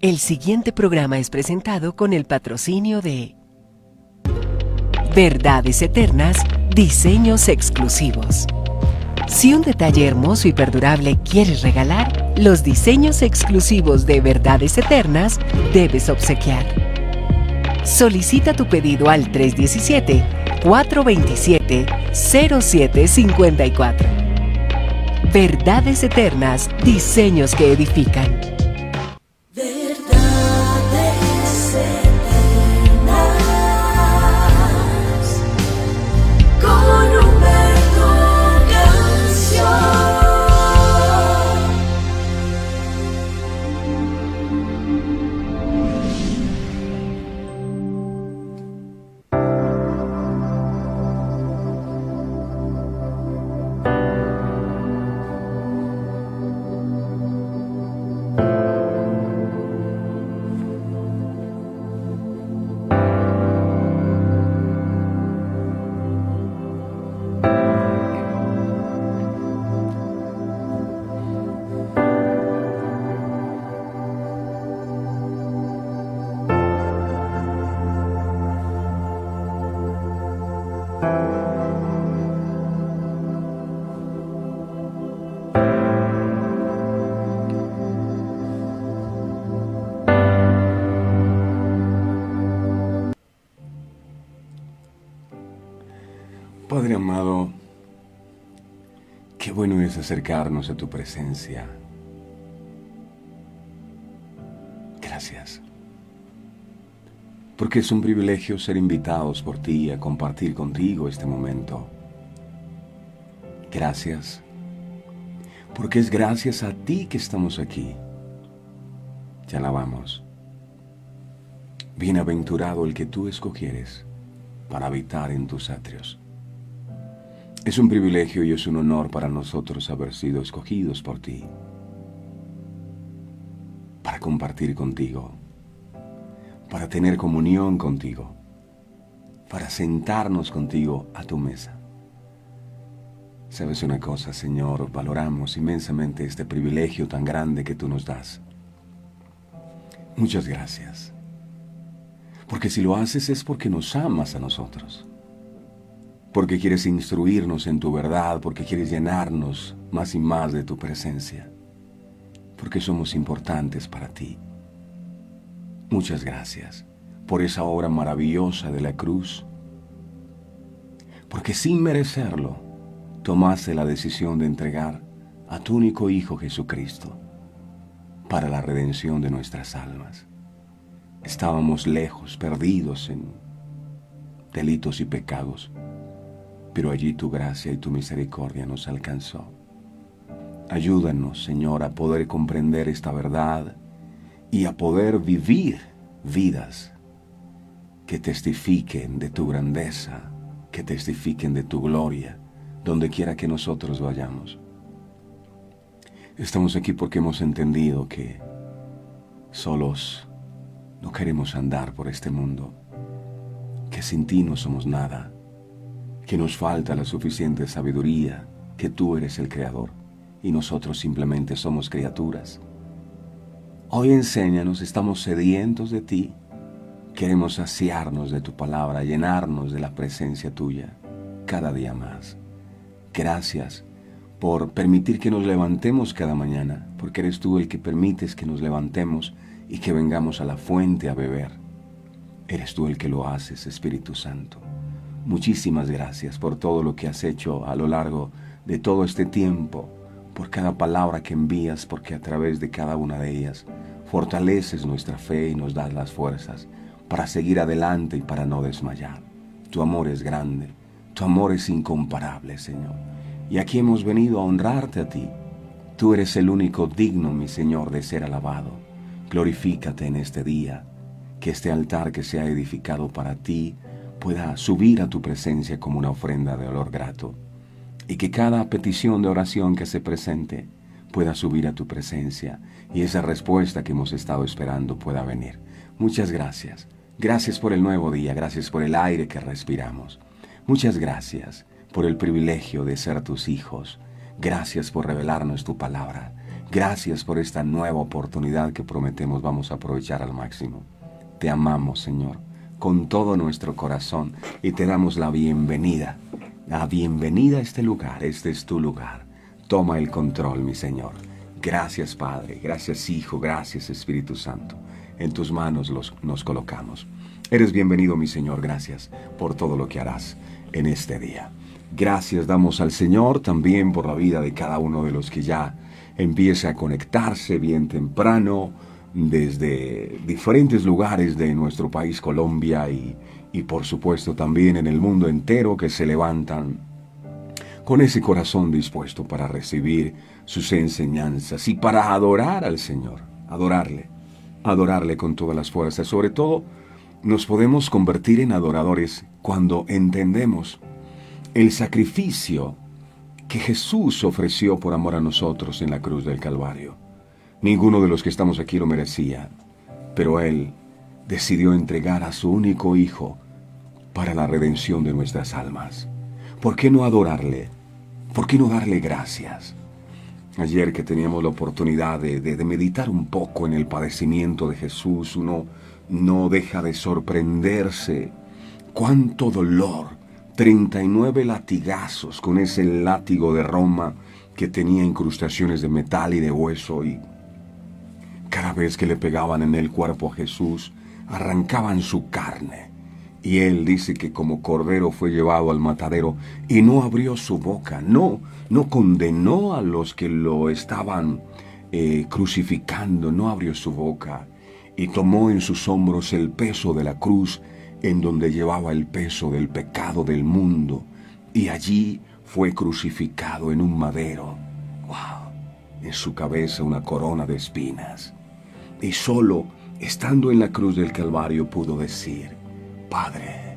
El siguiente programa es presentado con el patrocinio de Verdades Eternas, diseños exclusivos. Si un detalle hermoso y perdurable quieres regalar, los diseños exclusivos de Verdades Eternas debes obsequiar. Solicita tu pedido al 317-427-0754. Verdades Eternas, diseños que edifican. Verdades Eternas con Humberto Canción. Padre amado, qué bueno es acercarnos a tu presencia. Gracias. Porque es un privilegio ser invitados por ti a compartir contigo este momento. Gracias. Porque es gracias a ti que estamos aquí. Te alabamos. Bienaventurado el que tú escogieres para habitar en tus atrios. Es un privilegio y es un honor para nosotros haber sido escogidos por ti, para compartir contigo, para tener comunión contigo, para sentarnos contigo a tu mesa. ¿Sabes una cosa, Señor? Valoramos inmensamente este privilegio tan grande que tú nos das. Muchas gracias. Porque si lo haces es porque nos amas a nosotros. Porque quieres instruirnos en tu verdad, porque quieres llenarnos más y más de tu presencia, porque somos importantes para ti. Muchas gracias por esa obra maravillosa de la cruz, porque sin merecerlo, tomaste la decisión de entregar a tu único Hijo Jesucristo para la redención de nuestras almas. Estábamos lejos, perdidos en delitos y pecados, pero allí tu gracia y tu misericordia nos alcanzó. Ayúdanos, Señor, a poder comprender esta verdad y a poder vivir vidas que testifiquen de tu grandeza, que testifiquen de tu gloria, donde quiera que nosotros vayamos. Estamos aquí porque hemos entendido que solos no queremos andar por este mundo, que sin ti no somos nada, que nos falta la suficiente sabiduría, que tú eres el Creador y nosotros simplemente somos criaturas. Hoy enséñanos, estamos sedientos de ti, queremos saciarnos de tu palabra, llenarnos de la presencia tuya cada día más. Gracias por permitir que nos levantemos cada mañana, porque eres tú el que permites que nos levantemos y que vengamos a la fuente a beber. Eres tú el que lo haces, Espíritu Santo. Muchísimas gracias por todo lo que has hecho a lo largo de todo este tiempo, por cada palabra que envías, porque a través de cada una de ellas fortaleces nuestra fe y nos das las fuerzas para seguir adelante y para no desmayar. Tu amor es grande, tu amor es incomparable, Señor. Y aquí hemos venido a honrarte a ti. Tú eres el único digno, mi Señor, de ser alabado. Glorifícate en este día, que este altar que se ha edificado para ti pueda subir a tu presencia como una ofrenda de olor grato, y que cada petición de oración que se presente pueda subir a tu presencia y esa respuesta que hemos estado esperando pueda venir. Muchas gracias. Gracias por el nuevo día, gracias por el aire que respiramos. Muchas gracias por el privilegio de ser tus hijos. Gracias por revelarnos tu palabra. Gracias por esta nueva oportunidad que prometemos vamos a aprovechar al máximo. Te amamos, Señor, con todo nuestro corazón y te damos la bienvenida. La bienvenida a este lugar. Este es tu lugar. Toma el control, mi Señor. Gracias, Padre. Gracias, Hijo. Gracias, Espíritu Santo. En tus manos nos colocamos. Eres bienvenido, mi Señor. Gracias por todo lo que harás en este día. Gracias damos al Señor también por la vida de cada uno de los que ya empieza a conectarse bien temprano desde diferentes lugares de nuestro país Colombia y por supuesto también en el mundo entero, que se levantan con ese corazón dispuesto para recibir sus enseñanzas y para adorar al Señor, adorarle con todas las fuerzas. Sobre todo nos podemos convertir en adoradores cuando entendemos el sacrificio que Jesús ofreció por amor a nosotros en la cruz del Calvario. Ninguno de los que estamos aquí lo merecía, pero Él decidió entregar a su único Hijo para la redención de nuestras almas. ¿Por qué no adorarle? ¿Por qué no darle gracias? Ayer que teníamos la oportunidad de meditar un poco en el padecimiento de Jesús, uno no deja de sorprenderse. ¡Cuánto dolor! 39 latigazos con ese látigo de Roma que tenía incrustaciones de metal y de hueso, y cada vez que le pegaban en el cuerpo a Jesús, arrancaban su carne. Y él dice que como cordero fue llevado al matadero y no abrió su boca, no condenó a los que lo estaban crucificando, no abrió su boca, y tomó en sus hombros el peso de la cruz, en donde llevaba el peso del pecado del mundo, y allí fue crucificado en un madero. ¡Wow! En su cabeza una corona de espinas. Y solo estando en la cruz del Calvario pudo decir: Padre,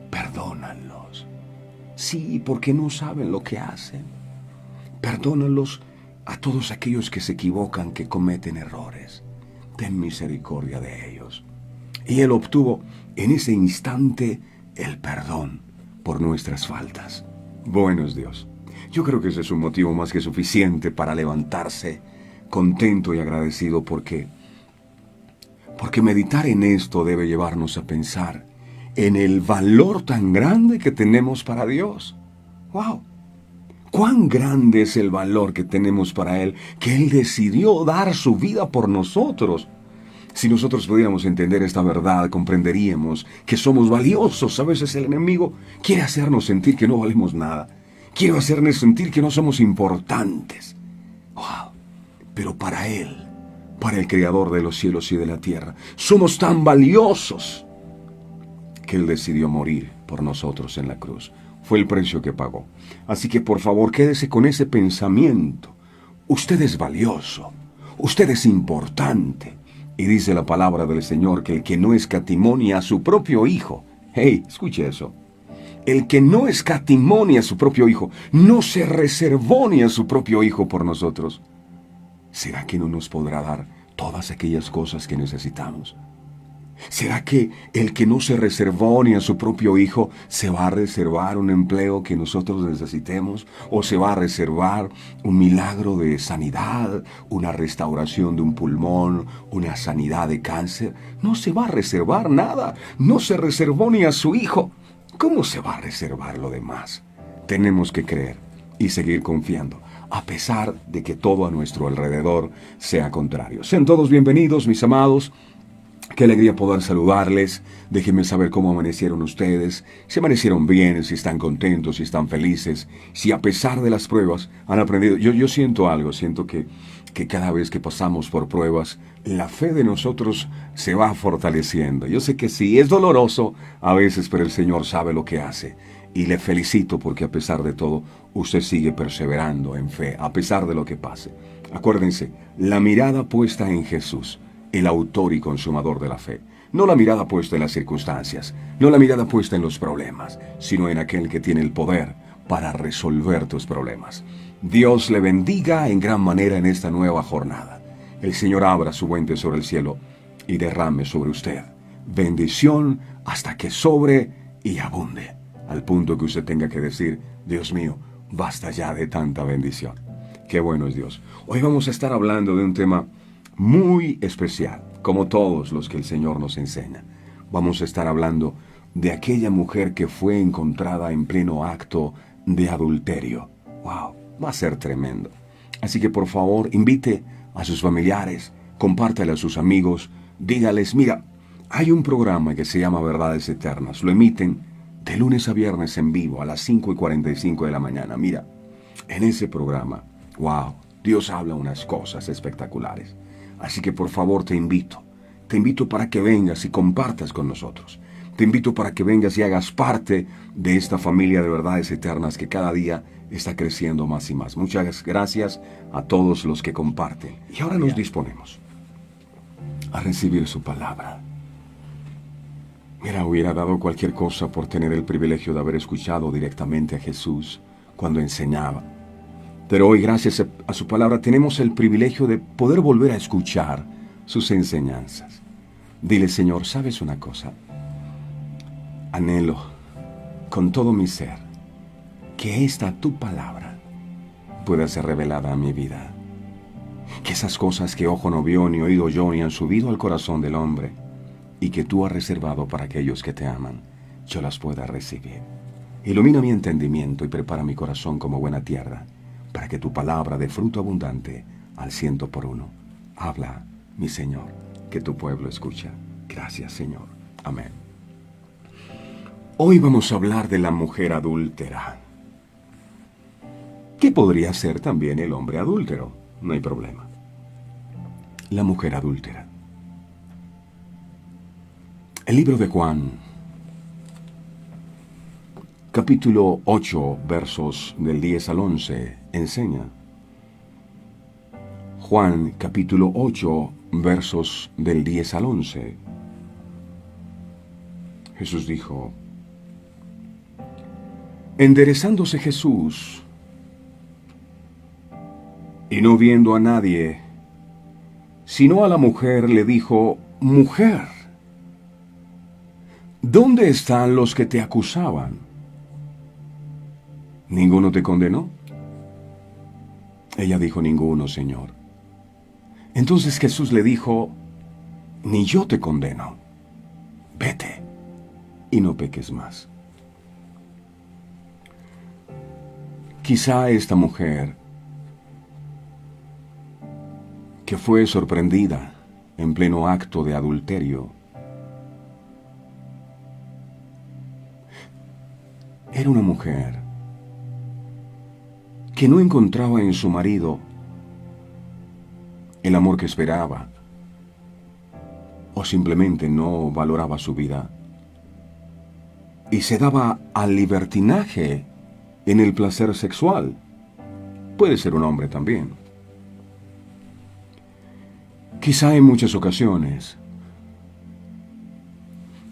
perdónalos. Sí, porque no saben lo que hacen. Perdónalos a todos aquellos que se equivocan, que cometen errores. Ten misericordia de ellos. Y Él obtuvo en ese instante el perdón por nuestras faltas. Bueno es Dios. Yo creo que ese es un motivo más que suficiente para levantarse contento y agradecido, porque meditar en esto debe llevarnos a pensar en el valor tan grande que tenemos para Dios. ¡Wow! ¡Cuán grande es el valor que tenemos para Él, que Él decidió dar su vida por nosotros! Si nosotros pudiéramos entender esta verdad, comprenderíamos que somos valiosos. A veces el enemigo quiere hacernos sentir que no valemos nada. Quiere hacernos sentir que no somos importantes. ¡Wow! Pero para Él, para el Creador de los cielos y de la tierra, somos tan valiosos que Él decidió morir por nosotros en la cruz. Fue el precio que pagó. Así que por favor, quédese con ese pensamiento. Usted es valioso. Usted es importante. Y dice la palabra del Señor que el que no escatimó a su propio Hijo. Hey, escuche eso. El que no escatimó a su propio Hijo, no se reservó ni a su propio Hijo por nosotros. ¿Será que no nos podrá dar todas aquellas cosas que necesitamos? ¿Será que el que no se reservó ni a su propio Hijo se va a reservar un empleo que nosotros necesitemos? ¿O se va a reservar un milagro de sanidad, una restauración de un pulmón, una sanidad de cáncer? No se va a reservar nada. No se reservó ni a su Hijo. ¿Cómo se va a reservar lo demás? Tenemos que creer y seguir confiando, a pesar de que todo a nuestro alrededor sea contrario. Sean todos bienvenidos, mis amados. Qué alegría poder saludarles. Déjenme saber cómo amanecieron ustedes, si amanecieron bien, si están contentos, si están felices, si a pesar de las pruebas han aprendido. Yo siento algo, siento que cada vez que pasamos por pruebas, la fe de nosotros se va fortaleciendo. Yo sé que sí, es doloroso a veces, pero el Señor sabe lo que hace. Y le felicito porque a pesar de todo, usted sigue perseverando en fe, a pesar de lo que pase. Acuérdense, la mirada puesta en Jesús, el autor y consumador de la fe. No la mirada puesta en las circunstancias, no la mirada puesta en los problemas, sino en aquel que tiene el poder para resolver tus problemas. Dios le bendiga en gran manera en esta nueva jornada. El Señor abra su buen tesoro del cielo y derrame sobre usted bendición hasta que sobre y abunde, al punto que usted tenga que decir: Dios mío, Basta ya de tanta bendición. Qué bueno es Dios. Hoy vamos a estar hablando de un tema muy especial, como todos los que el Señor nos enseña. Vamos a estar hablando de aquella mujer que fue encontrada en pleno acto de adulterio. ¡Wow! Va a ser tremendo. Así que por favor, invite a sus familiares, compártale a sus amigos, dígales, mira, hay un programa que se llama Verdades Eternas. Lo emiten de lunes a viernes en vivo a las 5:45 de la mañana. Mira, en ese programa, wow, Dios habla unas cosas espectaculares. Así que por favor te invito para que vengas y compartas con nosotros. Te invito para que vengas y hagas parte de esta familia de verdades eternas que cada día está creciendo más y más. Muchas gracias a todos los que comparten. Y ahora nos disponemos a recibir su palabra. Mira, hubiera dado cualquier cosa por tener el privilegio de haber escuchado directamente a Jesús cuando enseñaba. Pero hoy, gracias a su palabra, tenemos el privilegio de poder volver a escuchar sus enseñanzas. Dile, Señor, ¿sabes una cosa? Anhelo con todo mi ser que esta tu palabra pueda ser revelada a mi vida. Que esas cosas que ojo no vio, ni oído yo, ni han subido al corazón del hombre, y que tú has reservado para aquellos que te aman, yo las pueda recibir. Ilumina mi entendimiento y prepara mi corazón como buena tierra, para que tu palabra dé fruto abundante al 100%. Habla, mi Señor, que tu pueblo escucha. Gracias, Señor. Amén. Hoy vamos a hablar de la mujer adúltera, que podría ser también el hombre adúltero, no hay problema. La mujer adúltera. El libro de Juan, capítulo 8, versos del 10 al 11, enseña. Juan, capítulo 8, versos del 10 al 11. Jesús dijo: enderezándose Jesús, y no viendo a nadie, sino a la mujer, le dijo: mujer, ¿dónde están los que te acusaban? ¿Ninguno te condenó? Ella dijo: ninguno, Señor. Entonces Jesús le dijo: ni yo te condeno. Vete y no peques más. Quizá esta mujer, que fue sorprendida en pleno acto de adulterio, era una mujer que no encontraba en su marido el amor que esperaba, o simplemente no valoraba su vida, y se daba al libertinaje en el placer sexual. Puede ser un hombre también. Quizá en muchas ocasiones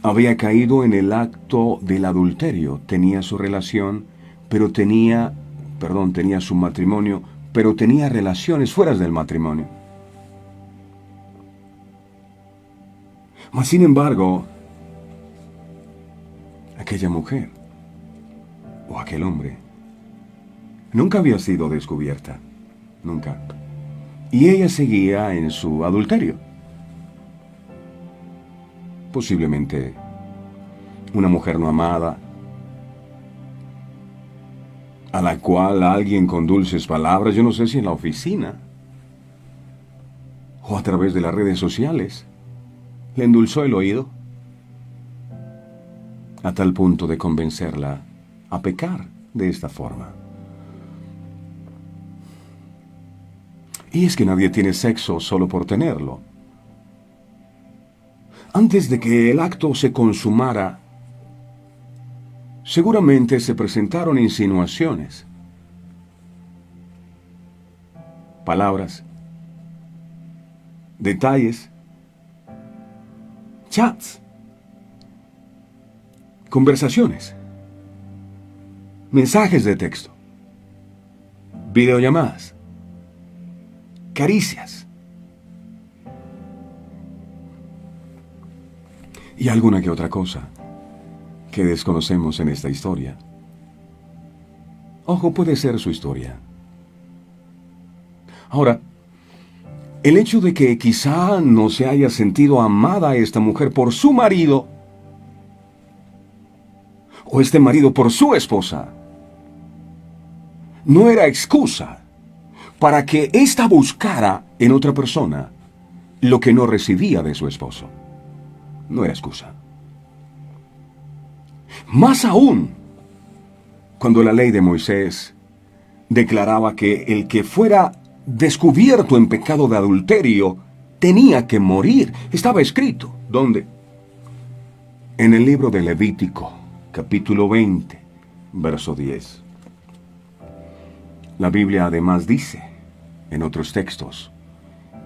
había caído en el acto del adulterio. Tenía su relación, tenía su matrimonio, pero tenía relaciones fuera del matrimonio. Mas, sin embargo, aquella mujer o aquel hombre nunca había sido descubierta, nunca. Y ella seguía en su adulterio. Posiblemente una mujer no amada, a la cual alguien con dulces palabras, yo no sé si en la oficina o a través de las redes sociales, le endulzó el oído a tal punto de convencerla a pecar de esta forma. Y es que nadie tiene sexo solo por tenerlo. Antes de que el acto se consumara, seguramente se presentaron insinuaciones, palabras, detalles, chats, conversaciones, mensajes de texto, videollamadas, caricias y alguna que otra cosa que desconocemos en esta historia. Ojo, puede ser su historia. Ahora, el hecho de que quizá no se haya sentido amada esta mujer por su marido, o este marido por su esposa, no era excusa para que ésta buscara en otra persona lo que no recibía de su esposo. No era excusa. Más aún, cuando la ley de Moisés declaraba que el que fuera descubierto en pecado de adulterio tenía que morir. Estaba escrito. ¿Dónde? En el libro de Levítico, capítulo 20, verso 10. La Biblia además dice, en otros textos,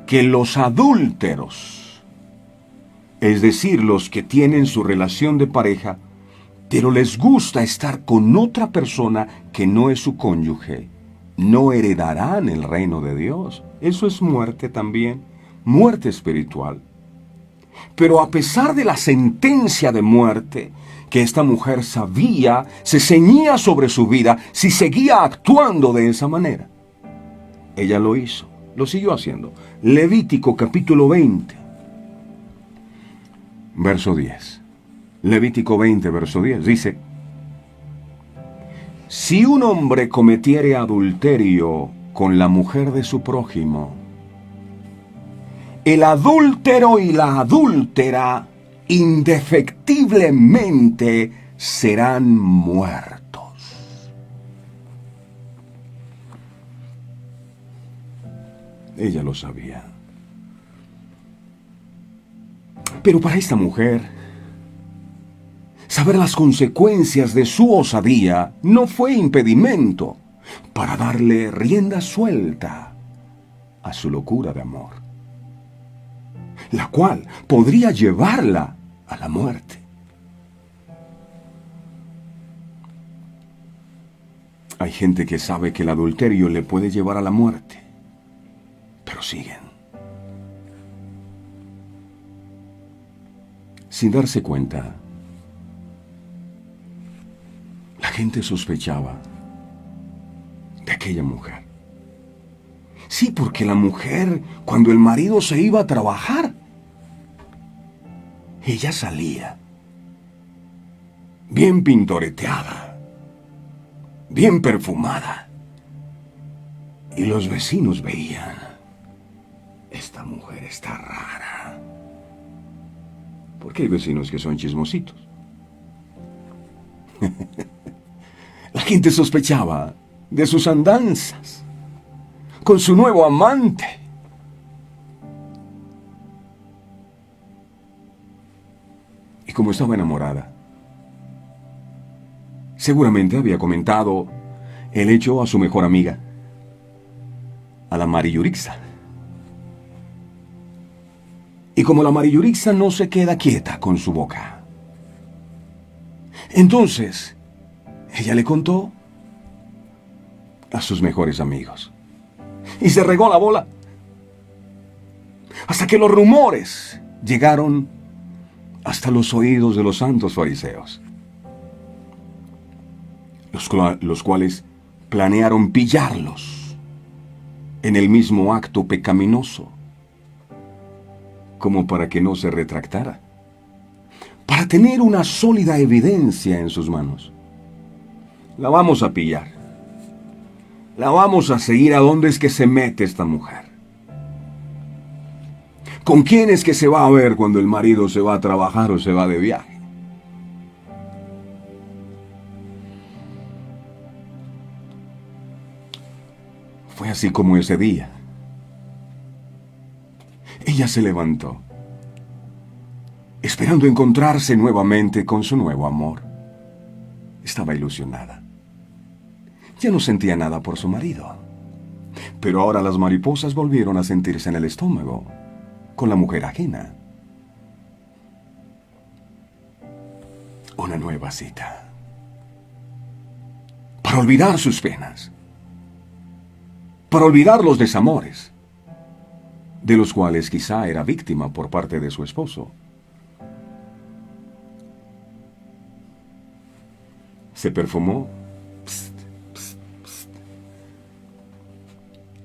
que los adúlteros, es decir, los que tienen su relación de pareja, pero les gusta estar con otra persona que no es su cónyuge, no heredarán el reino de Dios. Eso es muerte también, muerte espiritual. Pero a pesar de la sentencia de muerte que esta mujer sabía, se ceñía sobre su vida si seguía actuando de esa manera. Ella lo hizo, lo siguió haciendo. Levítico capítulo 20, verso 10. Levítico 20, verso 10, dice: si un hombre cometiere adulterio con la mujer de su prójimo, el adúltero y la adúltera indefectiblemente serán muertos. Ella lo sabía. Pero para esta mujer, saber las consecuencias de su osadía no fue impedimento para darle rienda suelta a su locura de amor, la cual podría llevarla a la muerte. Hay gente que sabe que el adulterio le puede llevar a la muerte, pero siguen. Sin darse cuenta, la gente sospechaba de aquella mujer. Sí, porque la mujer, cuando el marido se iba a trabajar, ella salía bien pintoreteada, bien perfumada. Y los vecinos veían, esta mujer está rara. Porque hay vecinos que son chismositos. La gente sospechaba de sus andanzas con su nuevo amante. Y como estaba enamorada, seguramente había comentado el hecho a su mejor amiga, a la Mariyurixa. Y como la Mariyurixa no se queda quieta con su boca, entonces ella le contó a sus mejores amigos. Y se regó la bola. Hasta que los rumores llegaron hasta los oídos de los santos fariseos, los cuales planearon pillarlos en el mismo acto pecaminoso, como para que no se retractara, para tener una sólida evidencia en sus manos. La vamos a pillar. La vamos a seguir a dónde es que se mete esta mujer. ¿Con quién es que se va a ver cuando el marido se va a trabajar o se va de viaje? Fue así como ese día. Ella se levantó, esperando encontrarse nuevamente con su nuevo amor. Estaba ilusionada. Ya no sentía nada por su marido. Pero ahora las mariposas volvieron a sentirse en el estómago con la mujer ajena. Una nueva cita. Para olvidar sus penas. Para olvidar los desamores, de los cuales quizá era víctima por parte de su esposo. Se perfumó.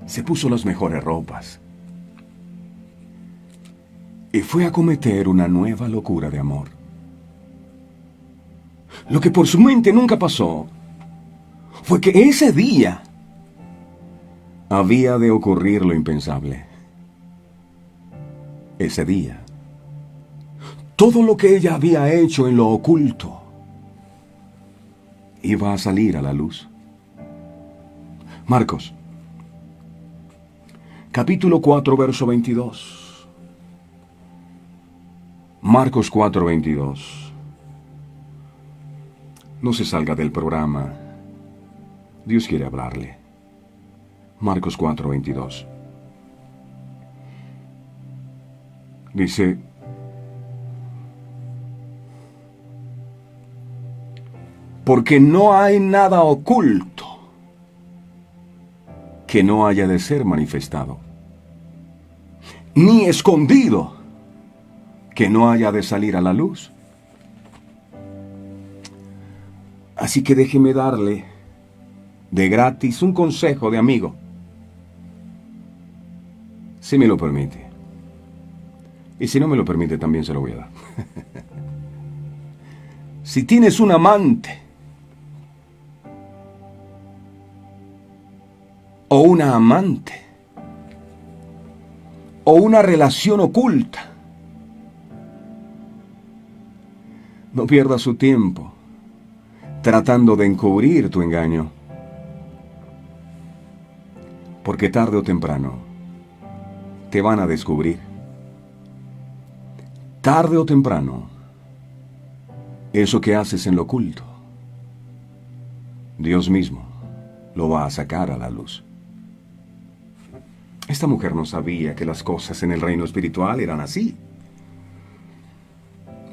se puso las mejores ropas y fue a cometer una nueva locura de amor. Lo que por su mente nunca pasó fue que ese día había de ocurrir lo impensable. Ese día, todo lo que ella había hecho en lo oculto iba a salir a la luz. Marcos, capítulo 4, verso 22. Marcos 4, 22. No se salga del programa. Dios quiere hablarle. Marcos 4, 22. Dice: porque no hay nada oculto que no haya de ser manifestado, ni escondido que no haya de salir a la luz. Así que déjeme darle de gratis un consejo de amigo, si me lo permite. Y si no me lo permite, también se lo voy a dar. Si tienes un amante o una amante o una relación oculta, no pierdas su tiempo tratando de encubrir tu engaño, porque tarde o temprano te van a descubrir. Tarde o temprano, eso que haces en lo oculto, Dios mismo lo va a sacar a la luz. Esta mujer no sabía que las cosas en el reino espiritual eran así.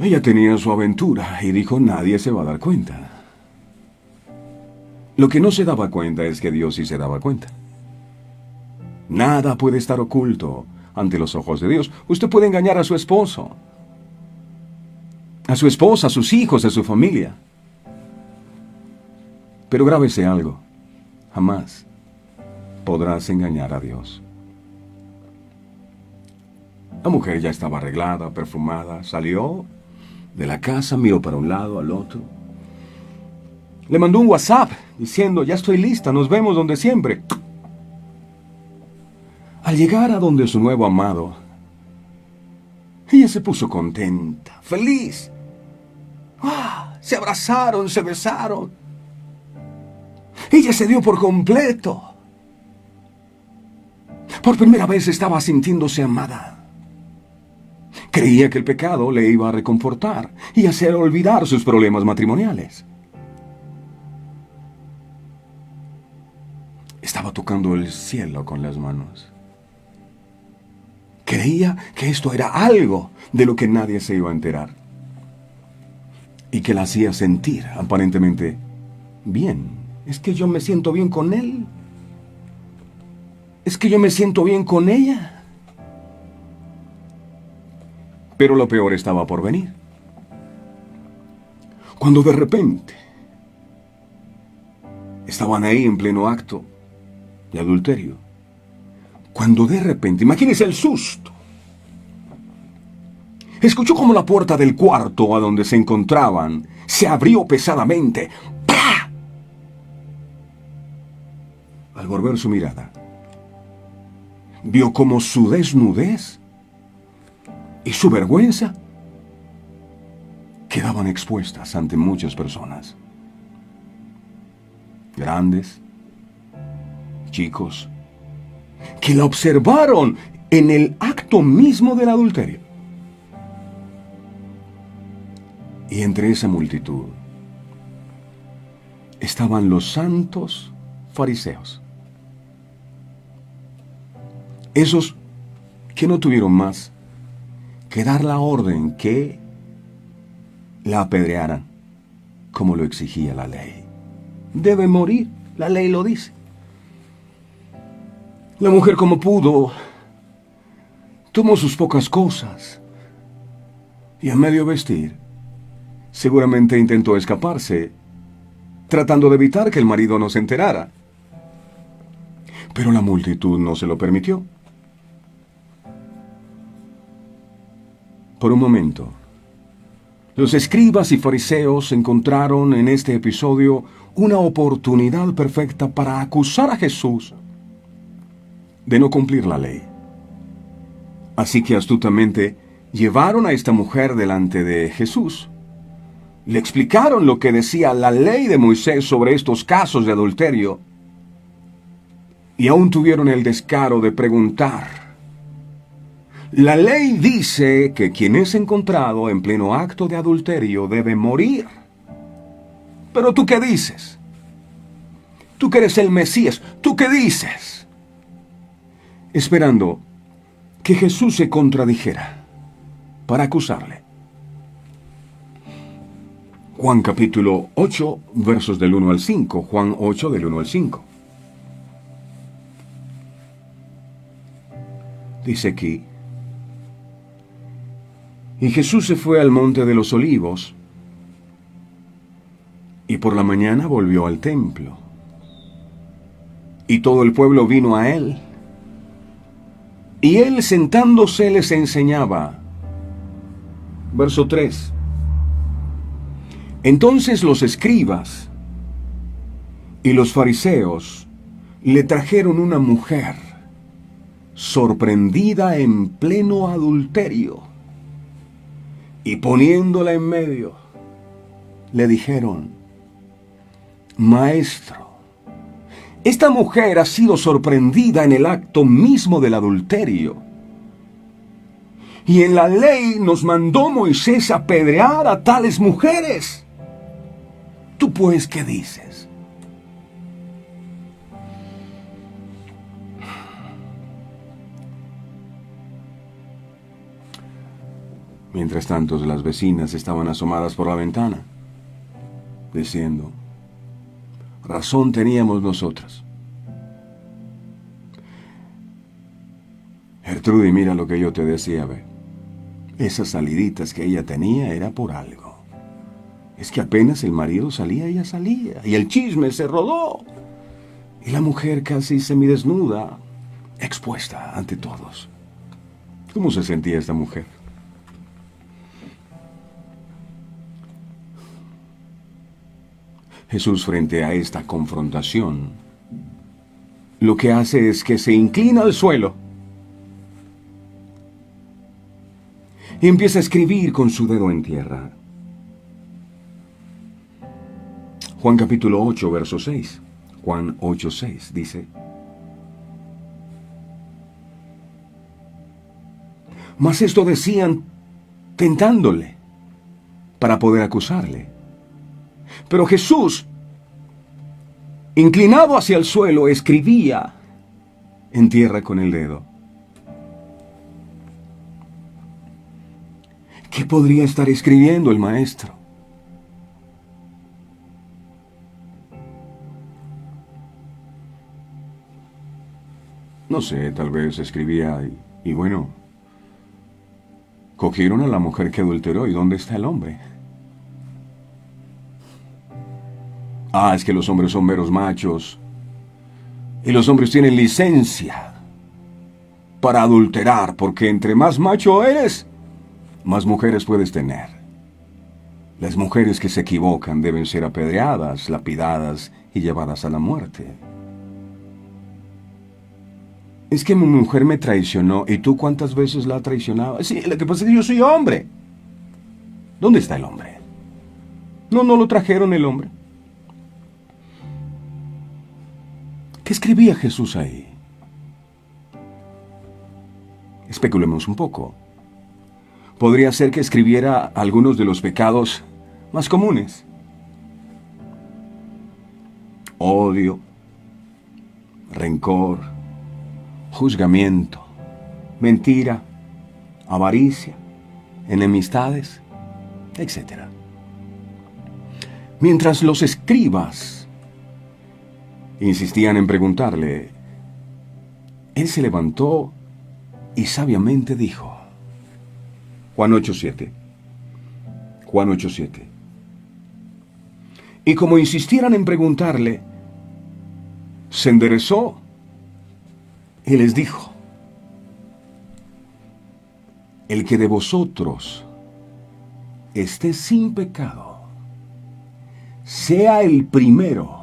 Ella tenía su aventura y dijo: nadie se va a dar cuenta. Lo que no se daba cuenta es que Dios sí se daba cuenta. Nada puede estar oculto ante los ojos de Dios. Usted puede engañar a su esposo, a su esposa, a sus hijos, a su familia. Pero grábese algo: jamás podrás engañar a Dios. La mujer ya estaba arreglada, perfumada, salió de la casa, miró para un lado, al otro. Le mandó un WhatsApp diciendo: ya estoy lista, nos vemos donde siempre. Al llegar a donde su nuevo amado, ella se puso contenta, feliz. Se abrazaron, se besaron. Ella se dio por completo. Por primera vez estaba sintiéndose amada. Creía que el pecado le iba a reconfortar y hacer olvidar sus problemas matrimoniales. Estaba tocando el cielo con las manos. Creía que esto era algo de lo que nadie se iba a enterar y que la hacía sentir aparentemente bien. Es que yo me siento bien con él. Es que yo me siento bien con ella. Pero lo peor estaba por venir. Cuando de repente estaban ahí en pleno acto de adulterio. Cuando de repente, imagínese el susto, escuchó como la puerta del cuarto a donde se encontraban se abrió pesadamente. ¡Pah! Al volver su mirada, vio como su desnudez y su vergüenza quedaban expuestas ante muchas personas. Grandes, chicos, que la observaron en el acto mismo del adulterio. Y entre esa multitud estaban los santos fariseos. Esos que no tuvieron más que dar la orden que la apedrearan, como lo exigía la ley. Debe morir, la ley lo dice. La mujer, como pudo, tomó sus pocas cosas y a medio vestir, seguramente intentó escaparse, tratando de evitar que el marido no se enterara. Pero la multitud no se lo permitió. Por un momento, los escribas y fariseos encontraron en este episodio una oportunidad perfecta para acusar a Jesús de no cumplir la ley. Así que astutamente llevaron a esta mujer delante de Jesús. Le explicaron lo que decía la ley de Moisés sobre estos casos de adulterio. Y aún tuvieron el descaro de preguntar: la ley dice que quien es encontrado en pleno acto de adulterio debe morir. Pero ¿tú qué dices? Tú que eres el Mesías, ¿tú qué dices? Esperando que Jesús se contradijera para acusarle. Juan capítulo 8, versos del 1 al 5. Juan 8, del 1 al 5. Dice aquí: y Jesús se fue al monte de los olivos, y por la mañana volvió al templo. Y todo el pueblo vino a él. Y él sentándose les enseñaba. Verso 3. Entonces los escribas y los fariseos le trajeron una mujer sorprendida en pleno adulterio, y poniéndola en medio, le dijeron: Maestro, esta mujer ha sido sorprendida en el acto mismo del adulterio. Y en la ley nos mandó Moisés apedrear a tales mujeres. ¿Tú pues qué dices? Mientras tanto, las vecinas estaban asomadas por la ventana, diciendo: razón teníamos nosotras. Gertrudis, mira lo que yo te decía, ve. Esas saliditas que ella tenía era por algo. Es que apenas el marido salía, ella salía, y el chisme se rodó. Y la mujer casi semidesnuda, expuesta ante todos. ¿Cómo se sentía esta mujer? Jesús, frente a esta confrontación, lo que hace es que se inclina al suelo y empieza a escribir con su dedo en tierra. Juan capítulo 8, verso 6. Juan 8, 6 dice: mas esto decían tentándole para poder acusarle. Pero Jesús, inclinado hacia el suelo, escribía en tierra con el dedo. ¿Qué podría estar escribiendo el maestro? No sé, tal vez escribía y bueno, cogieron a la mujer que adulteró, ¿y dónde está el hombre? Ah, es que los hombres son meros machos. Y los hombres tienen licencia para adulterar, porque entre más macho eres, más mujeres puedes tener. Las mujeres que se equivocan deben ser apedreadas, lapidadas y llevadas a la muerte. Es que mi mujer me traicionó, ¿y tú cuántas veces la traicionabas? Sí, lo que pasa es que yo soy hombre. ¿Dónde está el hombre? No lo trajeron el hombre. ¿Qué escribía Jesús ahí? Especulemos un poco. Podría ser que escribiera algunos de los pecados más comunes. Odio, rencor, juzgamiento, mentira, avaricia, enemistades, etc. Mientras los escribas insistían en preguntarle, él se levantó y sabiamente dijo. Juan 8:7. Juan 8:7. Y como insistieran en preguntarle, se enderezó Y les dijo: el que de vosotros esté sin pecado, sea el primero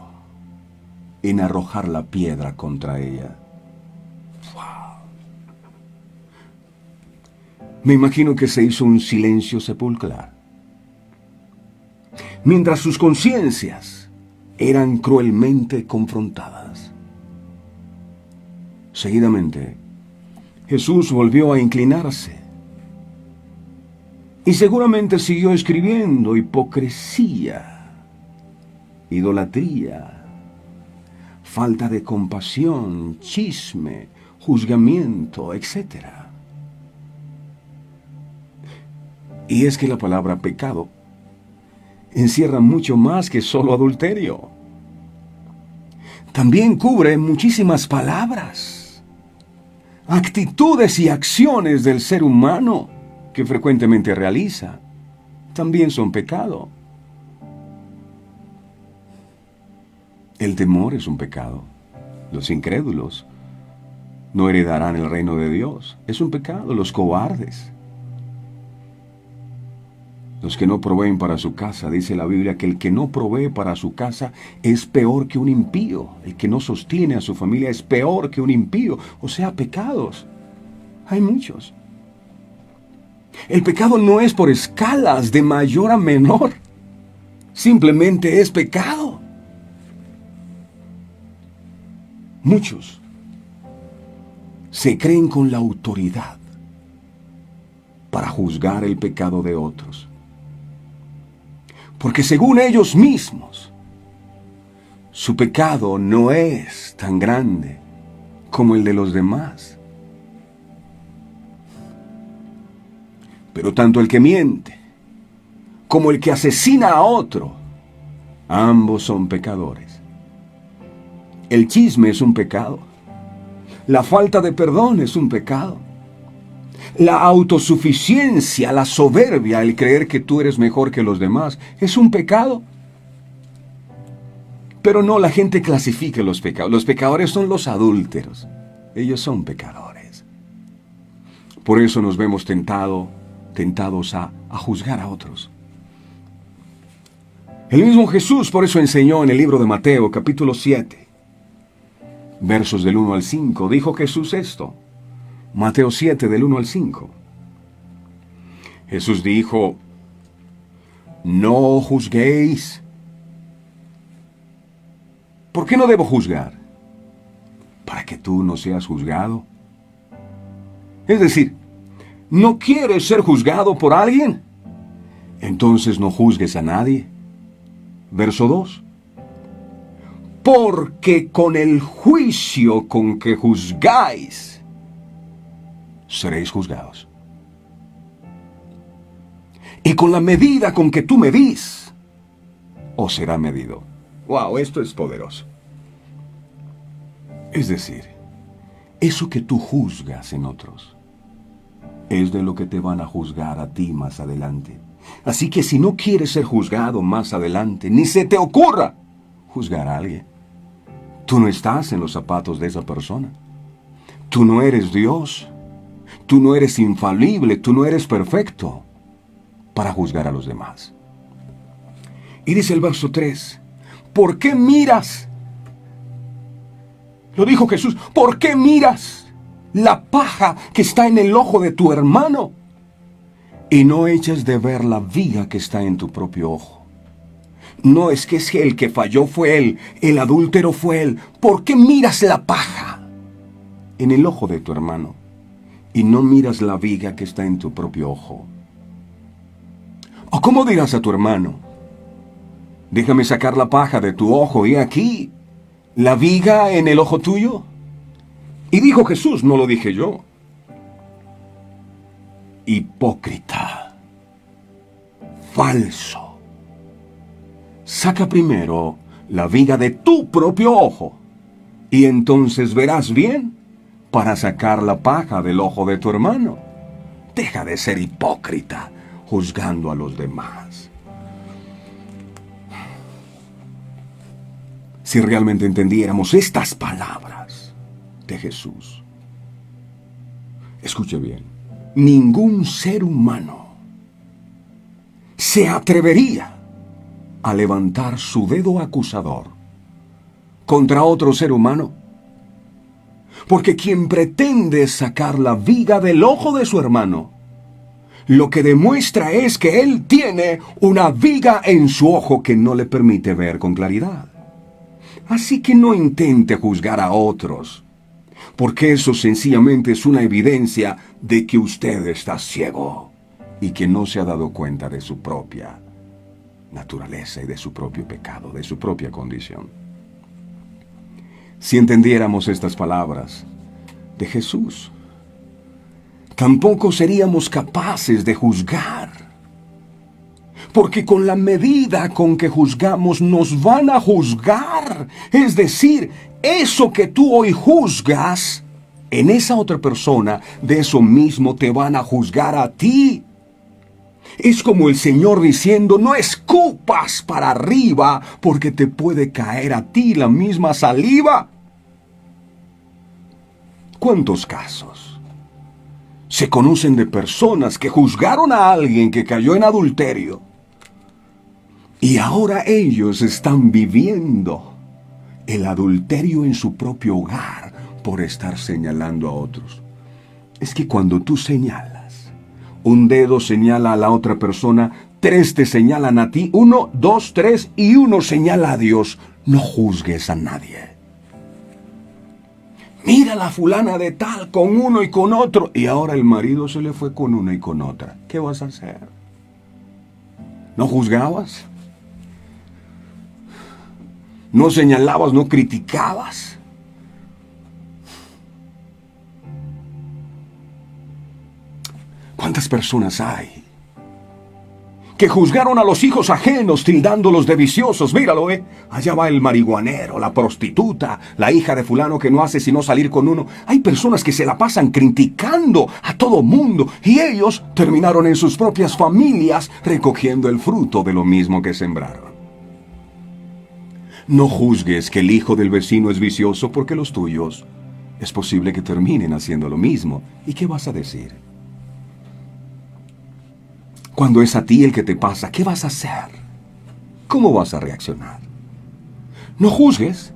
en arrojar la piedra contra ella. ¡Wow! Me imagino que se hizo un silencio sepulcral, mientras sus conciencias eran cruelmente confrontadas. Seguidamente, Jesús volvió a inclinarse y seguramente siguió escribiendo hipocresía, idolatría, falta de compasión, chisme, juzgamiento, etc. Y es que la palabra pecado encierra mucho más que solo adulterio. También cubre muchísimas palabras, actitudes y acciones del ser humano que frecuentemente realiza. También son pecado. El temor es un pecado. Los incrédulos no heredarán el reino de Dios. Es un pecado. Los cobardes, los que no proveen para su casa, dice la Biblia que el que no provee para su casa es peor que un impío. El que no sostiene a su familia es peor que un impío. O sea, pecados. Hay muchos. El pecado no es por escalas de mayor a menor. Simplemente es pecado. Muchos se creen con la autoridad para juzgar el pecado de otros, porque según ellos mismos, su pecado no es tan grande como el de los demás. Pero tanto el que miente como el que asesina a otro, ambos son pecadores. El chisme es un pecado. La falta de perdón es un pecado. La autosuficiencia, la soberbia, el creer que tú eres mejor que los demás, es un pecado. Pero no, la gente clasifica los pecados. Los pecadores son los adúlteros. Ellos son pecadores. Por eso nos vemos tentados a juzgar a otros. El mismo Jesús por eso enseñó en el libro de Mateo, capítulo 7, versos del 1 al 5. Dijo Jesús esto. Mateo 7, del 1 al 5. Jesús dijo: no juzguéis. ¿Por qué no debo juzgar? Para que tú no seas juzgado. Es decir, ¿no quieres ser juzgado por alguien? Entonces no juzgues a nadie. Verso 2. Porque con el juicio con que juzgáis, seréis juzgados. Y con la medida con que tú medís, os será medido. ¡Wow! Esto es poderoso. Es decir, eso que tú juzgas en otros, es de lo que te van a juzgar a ti más adelante. Así que si no quieres ser juzgado más adelante, ni se te ocurra juzgar a alguien. Tú no estás en los zapatos de esa persona. Tú no eres Dios. Tú no eres infalible. Tú no eres perfecto para juzgar a los demás. Y dice el verso 3, ¿por qué miras? Lo dijo Jesús, ¿por qué miras la paja que está en el ojo de tu hermano y no echas de ver la viga que está en tu propio ojo? No, es que el que falló fue él, el adúltero fue él. ¿Por qué miras la paja en el ojo de tu hermano y no miras la viga que está en tu propio ojo? ¿O cómo dirás a tu hermano: déjame sacar la paja de tu ojo y aquí la viga en el ojo tuyo? Y dijo Jesús, no lo dije yo: hipócrita, falso. Saca primero la viga de tu propio ojo, y entonces verás bien para sacar la paja del ojo de tu hermano. Deja de ser hipócrita, juzgando a los demás. Si realmente entendiéramos estas palabras de Jesús, Escuche bien, ningún ser humano se atrevería a levantar su dedo acusador contra otro ser humano, porque quien pretende sacar la viga del ojo de su hermano, lo que demuestra es que él tiene una viga en su ojo que no le permite ver con claridad. Así que no intente juzgar a otros, porque eso sencillamente es una evidencia de que usted está ciego y que no se ha dado cuenta de su propia naturaleza y de su propio pecado, de su propia condición. Si entendiéramos estas palabras de Jesús, tampoco seríamos capaces de juzgar, porque con la medida con que juzgamos nos van a juzgar. Es decir, eso que tú hoy juzgas en esa otra persona, de eso mismo te van a juzgar a ti. Es como el Señor diciendo, no escupas para arriba, porque te puede caer a ti la misma saliva. ¿Cuántos casos se conocen de personas que juzgaron a alguien que cayó en adulterio y ahora ellos están viviendo el adulterio en su propio hogar por estar señalando a otros? Es que cuando tú señalas, un dedo señala a la otra persona, 3 te señalan a ti, 1, 2, 3 y 1 señala a Dios. No juzgues a nadie. Mira la fulana de tal con uno y con otro, y ahora el marido se le fue con una y con otra. ¿Qué vas a hacer? ¿No juzgabas? ¿No señalabas, no criticabas? ¿Cuántas personas hay que juzgaron a los hijos ajenos tildándolos de viciosos? Míralo, allá va el marihuanero, la prostituta, la hija de fulano que no hace sino salir con uno. Hay personas que se la pasan criticando a todo mundo y ellos terminaron en sus propias familias recogiendo el fruto de lo mismo que sembraron. No juzgues que el hijo del vecino es vicioso, porque los tuyos es posible que terminen haciendo lo mismo. ¿Y qué vas a decir? Cuando es a ti el que te pasa, ¿qué vas a hacer? ¿Cómo vas a reaccionar? No juzgues,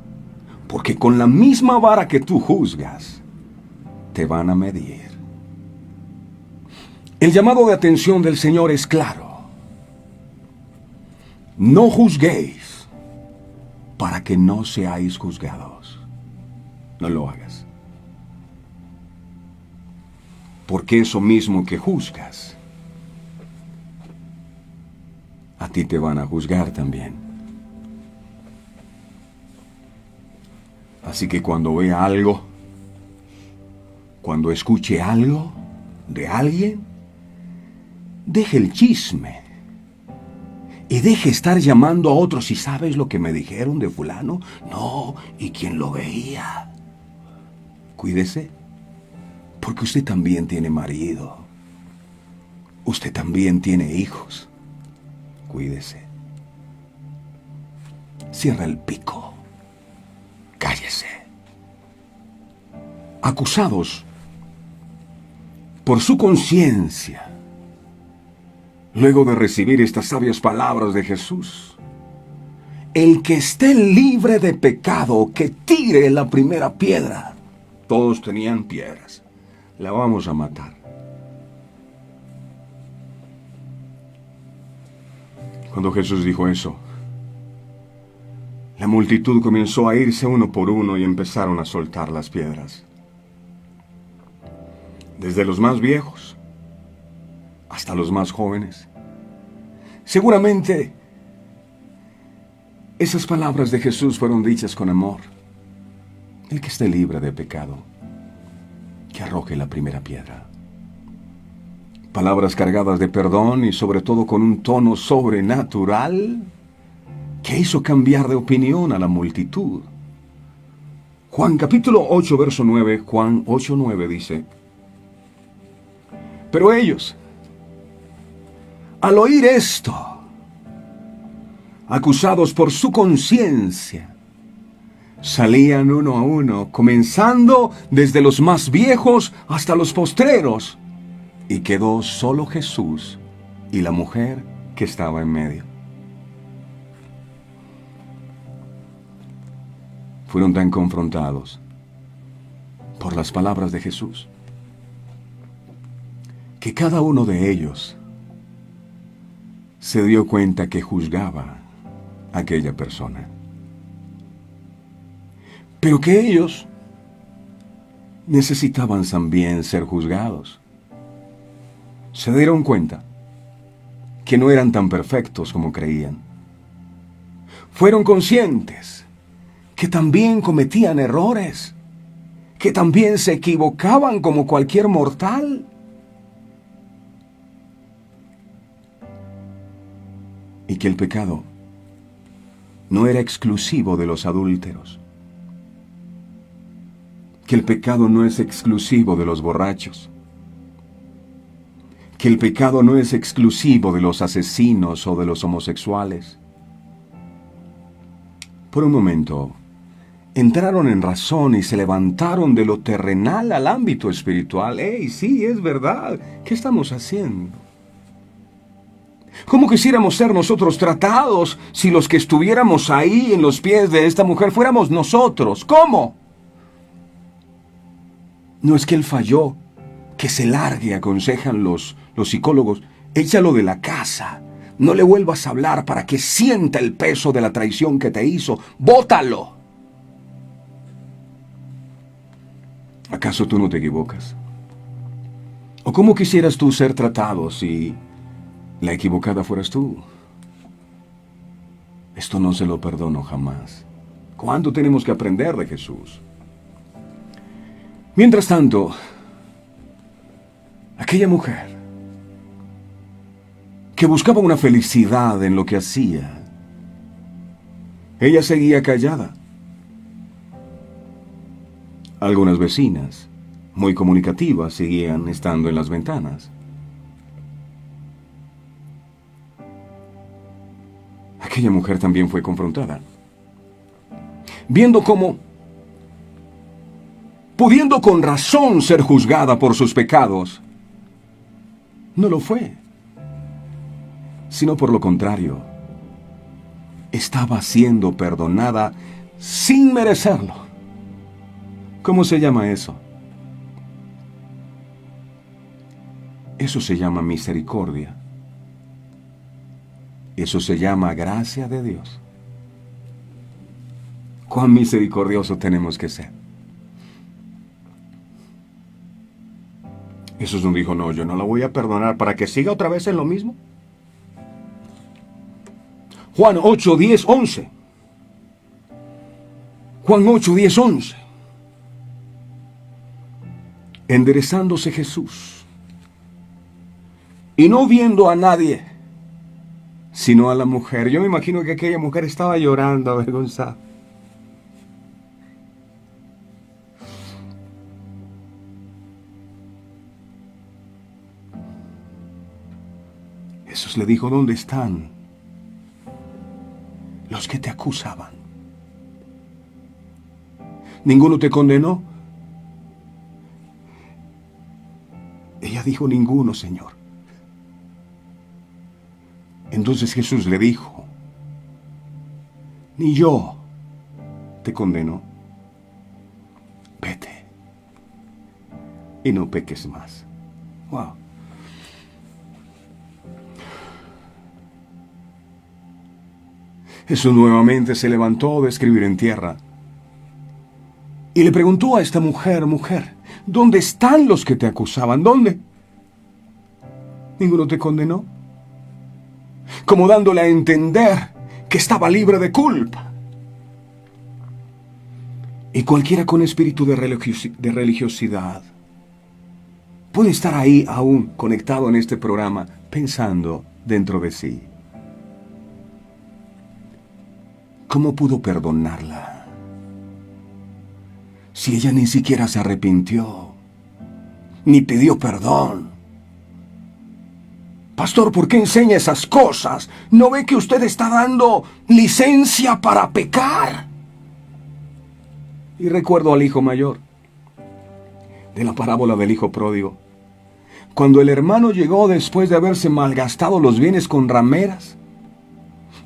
porque con la misma vara que tú juzgas, te van a medir. El llamado de atención del Señor es claro. No juzguéis para que no seáis juzgados. No lo hagas. Porque eso mismo que juzgas, a ti te van a juzgar también. Así que cuando vea algo, cuando escuche algo de alguien, deje el chisme y deje estar llamando a otros. ¿Y sabes lo que me dijeron de fulano? No, ¿y quién lo veía? Cuídese, porque usted también tiene marido. Usted también tiene hijos. Cuídese. Cierra el pico. Cállese. Acusados por su conciencia, luego de recibir estas sabias palabras de Jesús, el que esté libre de pecado, que tire la primera piedra. Todos tenían piedras. La vamos a matar. Cuando Jesús dijo eso, la multitud comenzó a irse uno por uno y empezaron a soltar las piedras. Desde los más viejos hasta los más jóvenes. Seguramente esas palabras de Jesús fueron dichas con amor. El que esté libre de pecado, que arroje la primera piedra. Palabras cargadas de perdón y sobre todo con un tono sobrenatural que hizo cambiar de opinión a la multitud. Juan capítulo 8, verso 9, Juan 8, 9 dice: pero ellos, al oír esto, acusados por su conciencia, Salían uno a uno, comenzando desde los más viejos hasta los postreros, y quedó solo Jesús y la mujer que estaba en medio. Fueron tan confrontados por las palabras de Jesús que cada uno de ellos se dio cuenta que juzgaba a aquella persona, pero que ellos necesitaban también ser juzgados. Se dieron cuenta que no eran tan perfectos como creían. Fueron conscientes que también cometían errores, que también se equivocaban como cualquier mortal. Y que el pecado no era exclusivo de los adúlteros, que el pecado no es exclusivo de los borrachos, que el pecado no es exclusivo de los asesinos o de los homosexuales. Por un momento, entraron en razón y se levantaron de lo terrenal al ámbito espiritual. ¡Ey, sí, es verdad! ¿Qué estamos haciendo? ¿Cómo quisiéramos ser nosotros tratados si los que estuviéramos ahí en los pies de esta mujer fuéramos nosotros? ¿Cómo? No es que él falló, que se largue, aconsejan los psicólogos. Échalo de la casa. No le vuelvas a hablar para que sienta el peso de la traición que te hizo. ¡Bótalo! ¿Acaso tú no te equivocas? ¿O cómo quisieras tú ser tratado si la equivocada fueras tú? Esto no se lo perdono jamás. ¿Cuánto tenemos que aprender de Jesús? Mientras tanto, aquella mujer que buscaba una felicidad en lo que hacía, ella seguía callada. Algunas vecinas, muy comunicativas, seguían estando en las ventanas. Aquella mujer también fue confrontada, viendo cómo, pudiendo con razón ser juzgada por sus pecados, no lo fue, sino por lo contrario, estaba siendo perdonada sin merecerlo. ¿Cómo se llama eso? Eso se llama misericordia. Eso se llama gracia de Dios. ¿Cuán misericordioso tenemos que ser? Jesús no dijo, no, yo no la voy a perdonar para que siga otra vez en lo mismo. Juan 8, 10, 11. Juan 8, 10, 11. Enderezándose Jesús, y no viendo a nadie, sino a la mujer. Yo me imagino que aquella mujer estaba llorando, avergonzada. Jesús le dijo, ¿dónde están los que te acusaban? ¿Ninguno te condenó? Ella dijo, ninguno, Señor. Entonces Jesús le dijo, ni yo te condeno. Vete y no peques más. Wow. Jesús nuevamente se levantó de escribir en tierra y le preguntó a esta mujer, mujer, ¿dónde están los que te acusaban? ¿Dónde? ¿Ninguno te condenó? Como dándole a entender que estaba libre de culpa. Y cualquiera con espíritu de religiosidad puede estar ahí aún conectado en este programa pensando dentro de sí, ¿cómo pudo perdonarla si ella ni siquiera se arrepintió, ni pidió perdón? Pastor, ¿por qué enseña esas cosas? ¿No ve que usted está dando licencia para pecar? Y recuerdo al hijo mayor, de la parábola del hijo pródigo. Cuando el hermano llegó después de haberse malgastado los bienes con rameras,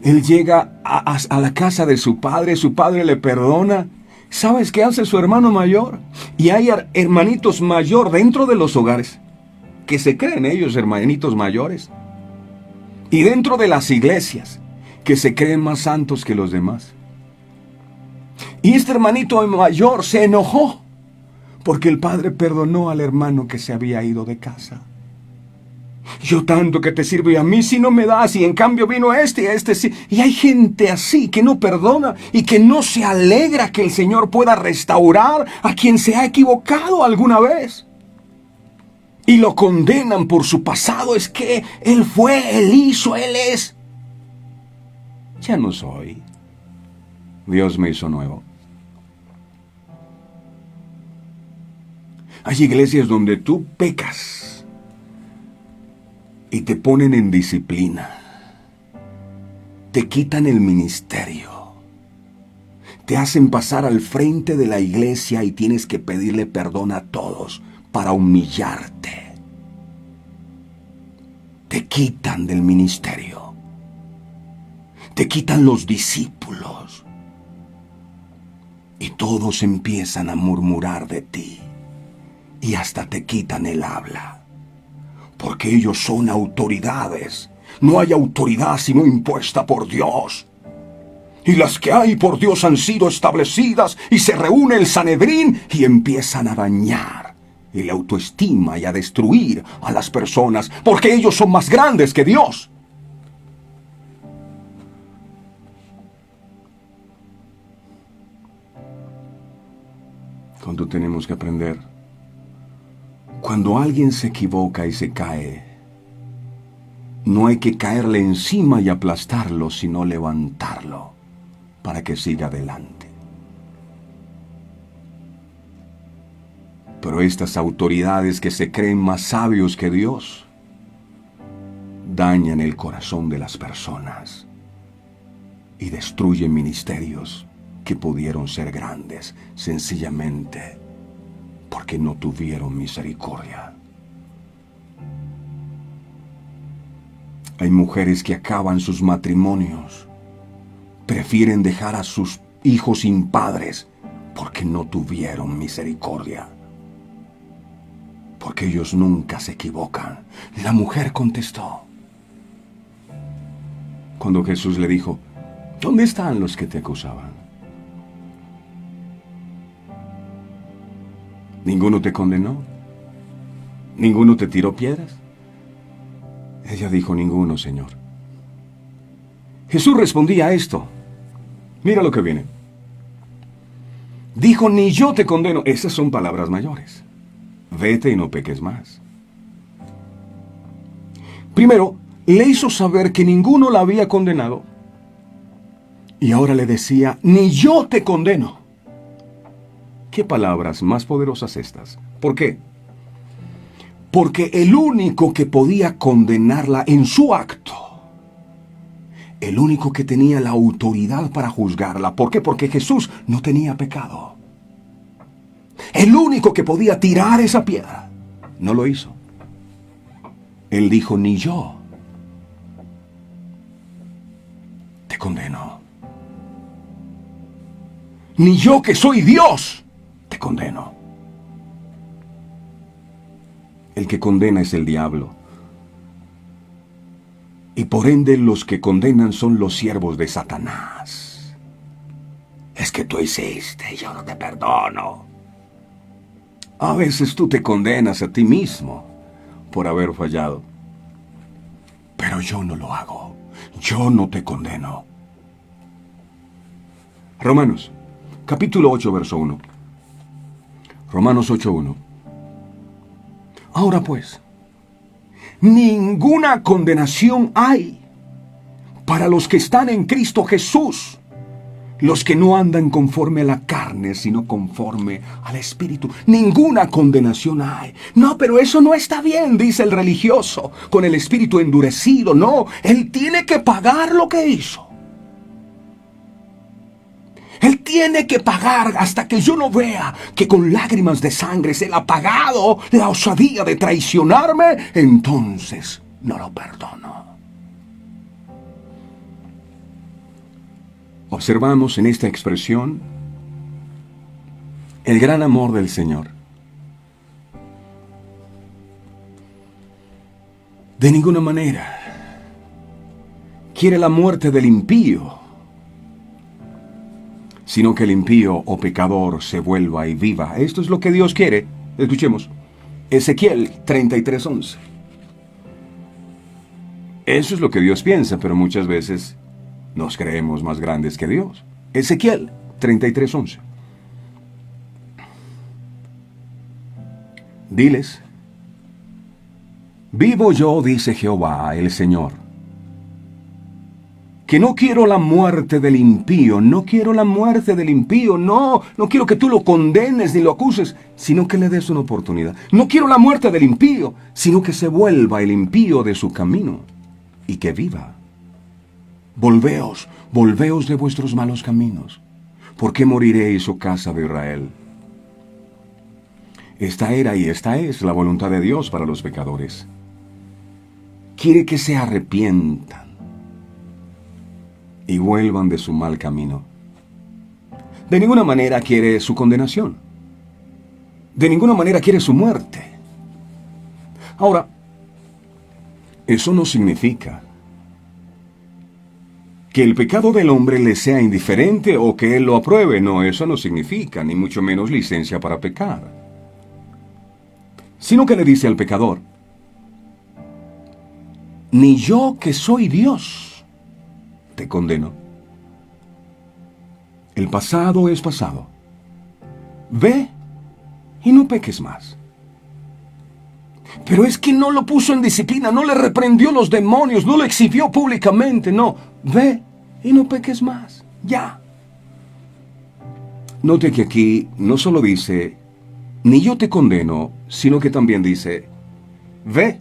él llega a la casa de su padre le perdona. ¿Sabes qué hace su hermano mayor? Y hay hermanitos mayor dentro de los hogares, que se creen ellos hermanitos mayores. Y dentro de las iglesias, que se creen más santos que los demás. Y este hermanito mayor se enojó, porque el padre perdonó al hermano que se había ido de casa. Yo tanto que te sirvo y a mí sí no me das, y en cambio vino este y a este sí. Y hay gente así que no perdona y que no se alegra que el Señor pueda restaurar a quien se ha equivocado alguna vez. Y lo condenan por su pasado. Es que él fue, él hizo, él es. Ya no soy. Dios me hizo nuevo. Hay iglesias donde tú pecas y te ponen en disciplina. Te quitan el ministerio. Te hacen pasar al frente de la iglesia y tienes que pedirle perdón a todos para humillarte. Te quitan del ministerio. Te quitan los discípulos. Y todos empiezan a murmurar de ti. Y hasta te quitan el habla. Porque ellos son autoridades. No hay autoridad sino impuesta por Dios. Y las que hay por Dios han sido establecidas y se reúne el Sanedrín y empiezan a dañar el autoestima y a destruir a las personas porque ellos son más grandes que Dios. Cuando tenemos que aprender, cuando alguien se equivoca y se cae, no hay que caerle encima y aplastarlo, sino levantarlo para que siga adelante. Pero estas autoridades que se creen más sabios que Dios dañan el corazón de las personas y destruyen ministerios que pudieron ser grandes, sencillamente porque no tuvieron misericordia. Hay mujeres que acaban sus matrimonios, prefieren dejar a sus hijos sin padres porque no tuvieron misericordia. Porque ellos nunca se equivocan. La mujer contestó. Cuando Jesús le dijo, ¿dónde están los que te acusaban? ¿Ninguno te condenó? ¿Ninguno te tiró piedras? Ella dijo, ninguno, Señor. Jesús respondía a esto. Mira lo que viene. Dijo, ni yo te condeno. Esas son palabras mayores. Vete y no peques más. Primero, le hizo saber que ninguno la había condenado. Y ahora le decía, ni yo te condeno. ¿Qué palabras más poderosas estas? ¿Por qué? Porque el único que podía condenarla en su acto, el único que tenía la autoridad para juzgarla, ¿por qué? Porque Jesús no tenía pecado. El único que podía tirar esa piedra, no lo hizo. Él dijo, ni yo te condeno. Ni yo que soy Dios te condeno. El que condena es el diablo. Y por ende los que condenan son los siervos de Satanás. Es que tú hiciste, yo no te perdono. A veces tú te condenas a ti mismo por haber fallado. Pero yo no lo hago. Yo no te condeno. Romanos, capítulo 8, verso 1. Romanos 8:1. Ahora pues, ninguna condenación hay para los que están en Cristo Jesús, los que no andan conforme a la carne, sino conforme al Espíritu. Ninguna condenación hay. No, pero eso no está bien, dice el religioso, con el espíritu endurecido. No, él tiene que pagar lo que hizo. Él tiene que pagar hasta que yo no vea que con lágrimas de sangre Él ha pagado la osadía de traicionarme, entonces no lo perdono. Observamos en esta expresión el gran amor del Señor. De ninguna manera quiere la muerte del impío, sino que el impío o pecador se vuelva y viva. Esto es lo que Dios quiere. Escuchemos. Ezequiel 33:11. Eso es lo que Dios piensa, pero muchas veces nos creemos más grandes que Dios. Ezequiel 33:11. Diles: vivo yo, dice Jehová el Señor, que no quiero la muerte del impío, no quiero la muerte del impío, no quiero que tú lo condenes ni lo acuses, sino que le des una oportunidad. No quiero la muerte del impío, sino que se vuelva el impío de su camino y que viva. Volveos de vuestros malos caminos, ¿por qué moriréis, oh casa de Israel? Esta era y esta es la voluntad de Dios para los pecadores. Quiere que se arrepientan y vuelvan de su mal camino. De ninguna manera quiere su condenación. De ninguna manera quiere su muerte. Ahora, eso no significa que el pecado del hombre le sea indiferente o que él lo apruebe. No, eso no significa, ni mucho menos licencia para pecar. Sino que le dice al pecador: ni yo, que soy Dios, te condeno. El pasado es pasado. Ve y no peques más. Pero es que no lo puso en disciplina, no le reprendió los demonios, no lo exhibió públicamente, no. Ve y no peques más, ya. Note que aquí no solo dice, ni yo te condeno, sino que también dice, ve,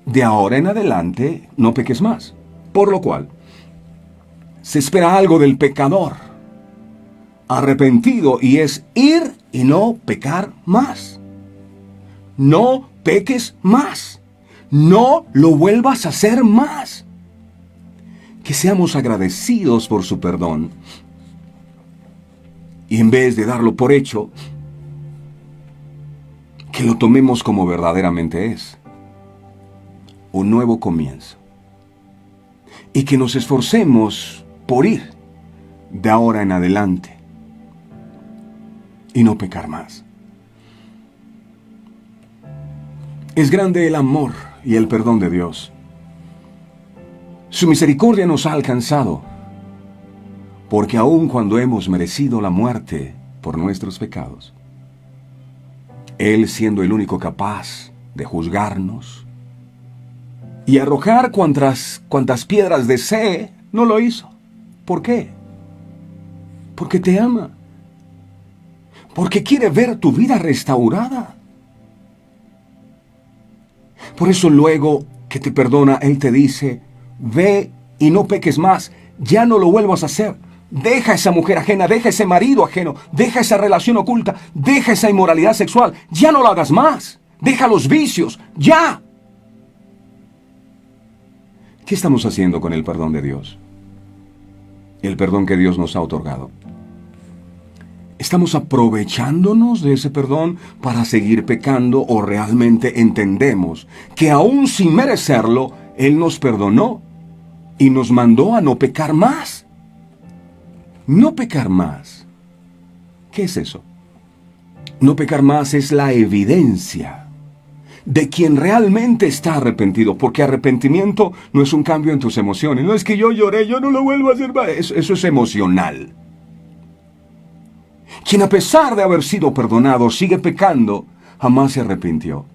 de ahora en adelante no peques más. Por lo cual, se espera algo del pecador arrepentido, y es ir y no pecar más. No peques más. No lo vuelvas a hacer más. Que seamos agradecidos por su perdón. Y en vez de darlo por hecho, que lo tomemos como verdaderamente es. Un nuevo comienzo. Y que nos esforcemos por ir de ahora en adelante y no pecar más. Es grande el amor y el perdón de Dios. Su misericordia nos ha alcanzado, porque aun cuando hemos merecido la muerte por nuestros pecados, Él, siendo el único capaz de juzgarnos y arrojar cuantas piedras desee, no lo hizo. ¿Por qué? Porque te ama. Porque quiere ver tu vida restaurada. Por eso luego que te perdona, Él te dice, ve y no peques más, ya no lo vuelvas a hacer. Deja esa mujer ajena, deja ese marido ajeno, deja esa relación oculta, deja esa inmoralidad sexual, ya no lo hagas más. Deja los vicios, ya. ¿Qué estamos haciendo con el perdón de Dios? El perdón que Dios nos ha otorgado. ¿Estamos aprovechándonos de ese perdón para seguir pecando o realmente entendemos que aún sin merecerlo, Él nos perdonó y nos mandó a no pecar más? No pecar más. ¿Qué es eso? No pecar más es la evidencia de quien realmente está arrepentido, porque arrepentimiento no es un cambio en tus emociones. No es que yo lloré, yo no lo vuelvo a hacer más. Eso es emocional. Quien a pesar de haber sido perdonado sigue pecando, jamás se arrepintió.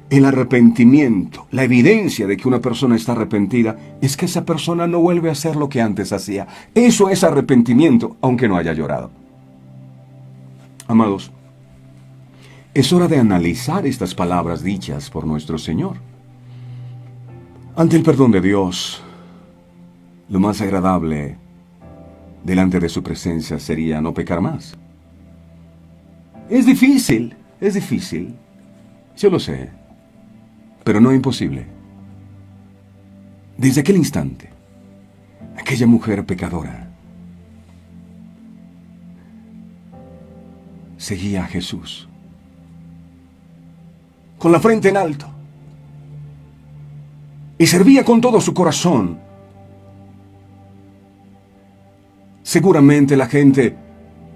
El arrepentimiento, la evidencia de que una persona está arrepentida, es que esa persona no vuelve a hacer lo que antes hacía. Eso es arrepentimiento, aunque no haya llorado. Amados, es hora de analizar estas palabras dichas por nuestro Señor. Ante el perdón de Dios, lo más agradable delante de su presencia sería no pecar más. Es difícil, yo lo sé, pero no imposible. Desde aquel instante, aquella mujer pecadora seguía a Jesús con la frente en alto y servía con todo su corazón. Seguramente la gente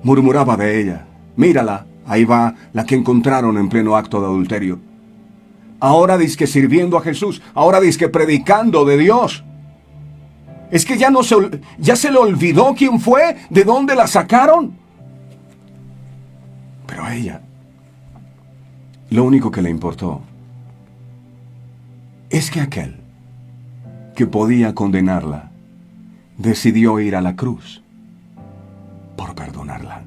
murmuraba de ella: mírala, ahí va la que encontraron en pleno acto de adulterio. Ahora dizque sirviendo a Jesús, ahora dizque predicando de Dios. Es que ya se le olvidó quién fue, de dónde la sacaron. Pero a ella, lo único que le importó es que aquel que podía condenarla decidió ir a la cruz por perdonarla.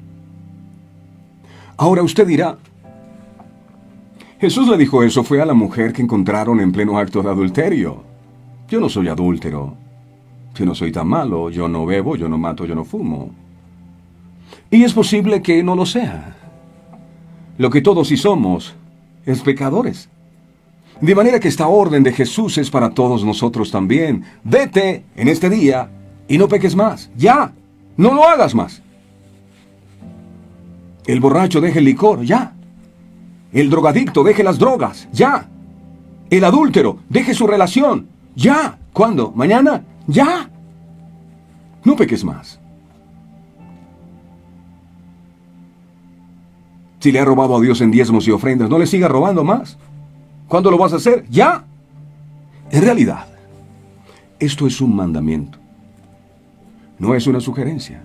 Ahora usted dirá: Jesús le dijo eso fue a la mujer que encontraron en pleno acto de adulterio. Yo no soy adúltero, yo no soy tan malo, yo no bebo, yo no mato, yo no fumo. Y es posible que no lo sea. Lo que todos sí somos es pecadores. De manera que esta orden de Jesús es para todos nosotros también. Vete en este día y no peques más. Ya, no lo hagas más. El borracho deje el licor, ya. El drogadicto deje las drogas, ya. El adúltero deje su relación, ya. ¿Cuándo? ¿Mañana? Ya. No peques más. Si le ha robado a Dios en diezmos y ofrendas, no le siga robando más. ¿Cuándo lo vas a hacer? ¡Ya! En realidad, esto es un mandamiento. No es una sugerencia.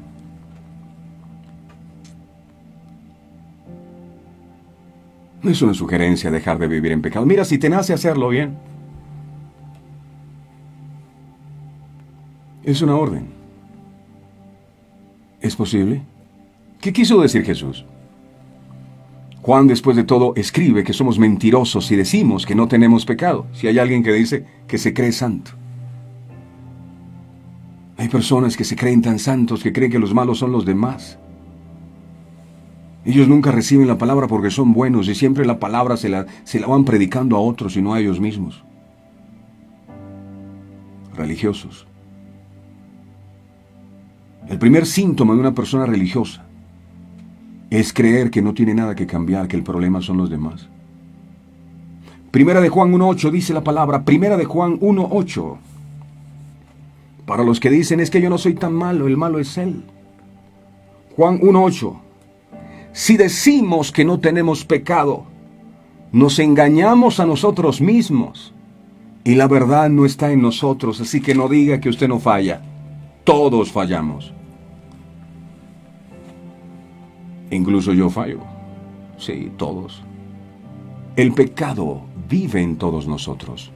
No es una sugerencia dejar de vivir en pecado. Mira, si te nace hacerlo bien. Es una orden. ¿Es posible? ¿Qué quiso decir Jesús? Juan, después de todo, escribe que somos mentirosos si decimos que no tenemos pecado. Si hay alguien que dice que se cree santo. Hay personas que se creen tan santos que creen que los malos son los demás. Ellos nunca reciben la palabra porque son buenos y siempre la palabra se la van predicando a otros y no a ellos mismos. Religiosos. El primer síntoma de una persona religiosa es creer que no tiene nada que cambiar, que el problema son los demás. Primera de Juan 1.8 dice la palabra, Primera de Juan 1.8. Para los que dicen, es que yo no soy tan malo, el malo es él. Juan 1.8. Si decimos que no tenemos pecado, nos engañamos a nosotros mismos y la verdad no está en nosotros, así que no diga que usted no falla. Todos fallamos. Incluso yo fallo. Sí, todos. El pecado vive en todos nosotros.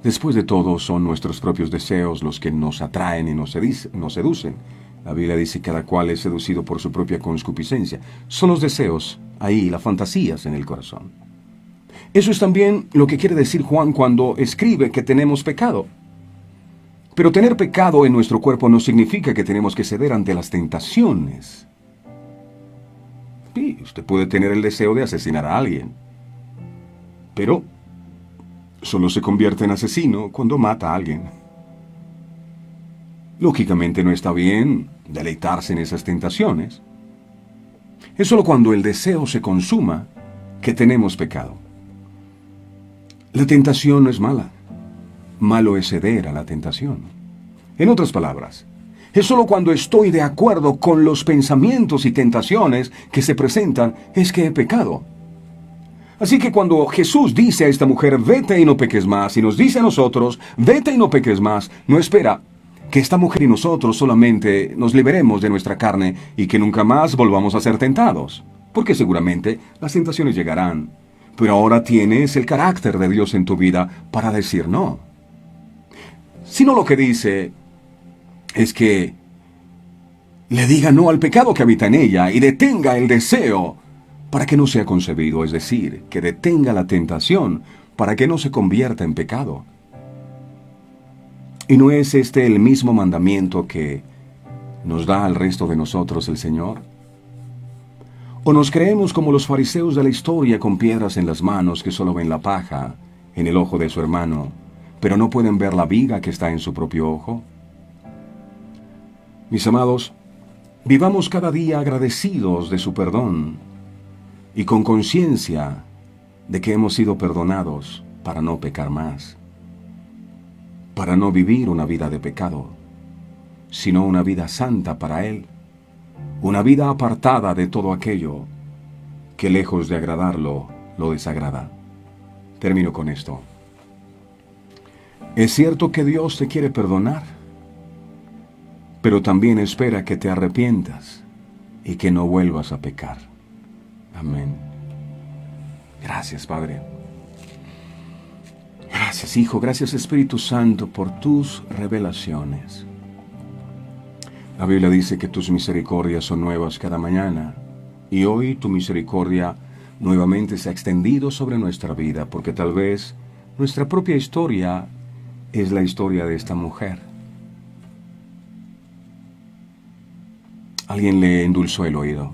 Después de todo, son nuestros propios deseos los que nos atraen y nos seducen. La Biblia dice que cada cual es seducido por su propia concupiscencia. Son los deseos, ahí, las fantasías en el corazón. Eso es también lo que quiere decir Juan cuando escribe que tenemos pecado. Pero tener pecado en nuestro cuerpo no significa que tenemos que ceder ante las tentaciones. Sí, usted puede tener el deseo de asesinar a alguien, pero solo se convierte en asesino cuando mata a alguien. Lógicamente no está bien deleitarse en esas tentaciones. Es solo cuando el deseo se consuma que tenemos pecado. La tentación no es mala. Malo es ceder a la tentación. En otras palabras, es solo cuando estoy de acuerdo con los pensamientos y tentaciones que se presentan es que he pecado. Así que cuando Jesús dice a esta mujer, vete y no peques más, y nos dice a nosotros, vete y no peques más, no espera que esta mujer y nosotros solamente nos liberemos de nuestra carne y que nunca más volvamos a ser tentados. Porque seguramente las tentaciones llegarán. Pero ahora tienes el carácter de Dios en tu vida para decir no. Sino lo que dice es que le diga no al pecado que habita en ella y detenga el deseo para que no sea concebido, es decir, que detenga la tentación para que no se convierta en pecado. ¿Y no es este el mismo mandamiento que nos da al resto de nosotros el Señor? ¿O nos creemos como los fariseos de la historia con piedras en las manos que solo ven la paja en el ojo de su hermano, pero no pueden ver la viga que está en su propio ojo? Mis amados, vivamos cada día agradecidos de su perdón y con conciencia de que hemos sido perdonados para no pecar más, para no vivir una vida de pecado, sino una vida santa para Él, una vida apartada de todo aquello que lejos de agradarlo, lo desagrada. Termino con esto. Es cierto que Dios te quiere perdonar, pero también espera que te arrepientas y que no vuelvas a pecar. Amén. Gracias, Padre. Gracias, Hijo. Gracias, Espíritu Santo, por tus revelaciones. La Biblia dice que tus misericordias son nuevas cada mañana, y hoy tu misericordia nuevamente se ha extendido sobre nuestra vida, porque tal vez nuestra propia historia es la historia de esta mujer. Alguien le endulzó el oído.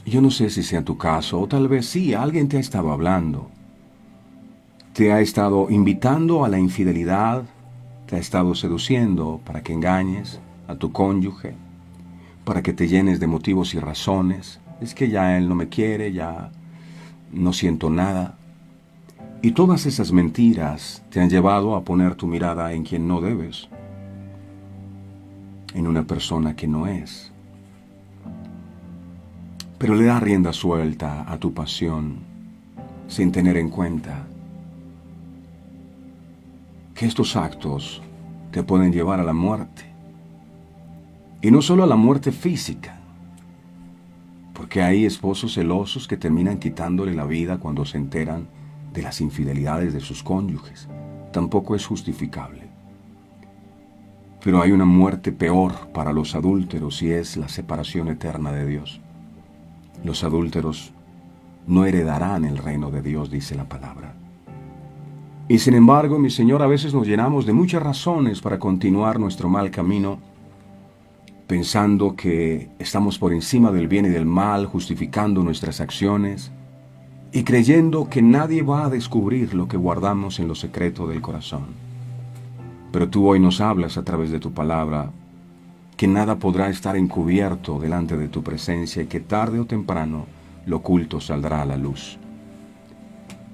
Yo no sé si sea tu caso, o tal vez sí, alguien te ha estado hablando. Te ha estado invitando a la infidelidad, te ha estado seduciendo para que engañes a tu cónyuge, para que te llenes de motivos y razones. Es que ya él no me quiere, ya no siento nada. Y todas esas mentiras te han llevado a poner tu mirada en quien no debes, en una persona que no es. Pero le da rienda suelta a tu pasión sin tener en cuenta que estos actos te pueden llevar a la muerte. Y no solo a la muerte física, porque hay esposos celosos que terminan quitándole la vida cuando se enteran de las infidelidades de sus cónyuges. Tampoco es justificable. Pero hay una muerte peor para los adúlteros y es la separación eterna de Dios. Los adúlteros no heredarán el reino de Dios, dice la palabra. Y sin embargo, mi Señor, a veces nos llenamos de muchas razones para continuar nuestro mal camino, pensando que estamos por encima del bien y del mal, justificando nuestras acciones y creyendo que nadie va a descubrir lo que guardamos en lo secreto del corazón. Pero tú hoy nos hablas a través de tu palabra que nada podrá estar encubierto delante de tu presencia y que tarde o temprano lo oculto saldrá a la luz.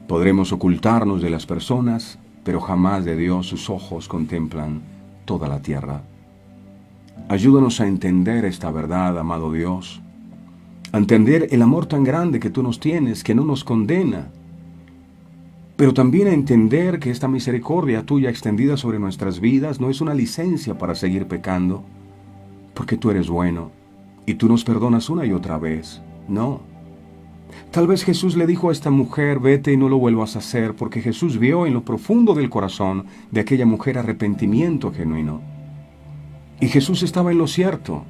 Podremos ocultarnos de las personas, pero jamás de Dios. Sus ojos contemplan toda la tierra. Ayúdanos a entender esta verdad, amado Dios, a entender el amor tan grande que tú nos tienes, que no nos condena, pero también a entender que esta misericordia tuya extendida sobre nuestras vidas no es una licencia para seguir pecando, porque tú eres bueno y tú nos perdonas una y otra vez. No. Tal vez Jesús le dijo a esta mujer, vete y no lo vuelvas a hacer, porque Jesús vio en lo profundo del corazón de aquella mujer arrepentimiento genuino. Y Jesús estaba en lo cierto,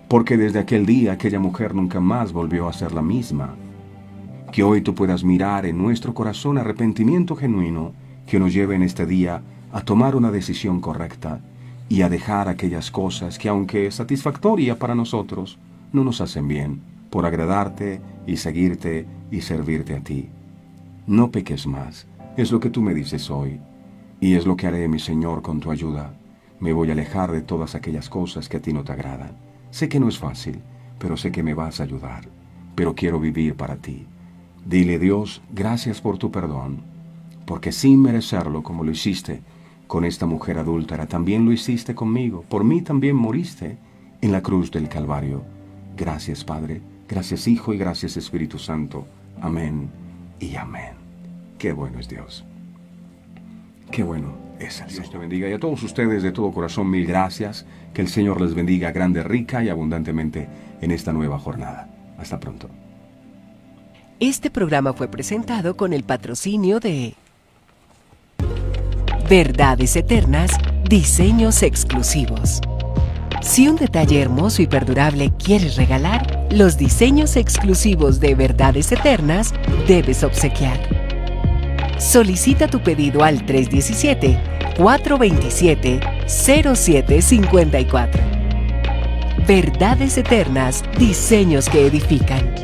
porque desde aquel día aquella mujer nunca más volvió a ser la misma. Que hoy tú puedas mirar en nuestro corazón arrepentimiento genuino que nos lleve en este día a tomar una decisión correcta y a dejar aquellas cosas que, aunque satisfactoria para nosotros, no nos hacen bien, por agradarte y seguirte y servirte a ti. No peques más, es lo que tú me dices hoy, y es lo que haré, mi Señor, con tu ayuda. Me voy a alejar de todas aquellas cosas que a ti no te agradan. Sé que no es fácil, pero sé que me vas a ayudar, pero quiero vivir para ti. Dile, Dios, gracias por tu perdón, porque sin merecerlo, como lo hiciste con esta mujer adúltera, también lo hiciste conmigo. Por mí también moriste en la cruz del Calvario. Gracias, Padre, gracias, Hijo, y gracias, Espíritu Santo. Amén y amén. Qué bueno es Dios. Qué bueno es el Dios. Dios te bendiga, y a todos ustedes de todo corazón, mil gracias. Que el Señor les bendiga grande, rica y abundantemente en esta nueva jornada. Hasta pronto. Este programa fue presentado con el patrocinio de Verdades Eternas, Diseños Exclusivos. Si un detalle hermoso y perdurable quieres regalar, los diseños exclusivos de Verdades Eternas debes obsequiar. Solicita tu pedido al 317-427-0754. Verdades Eternas, diseños que edifican.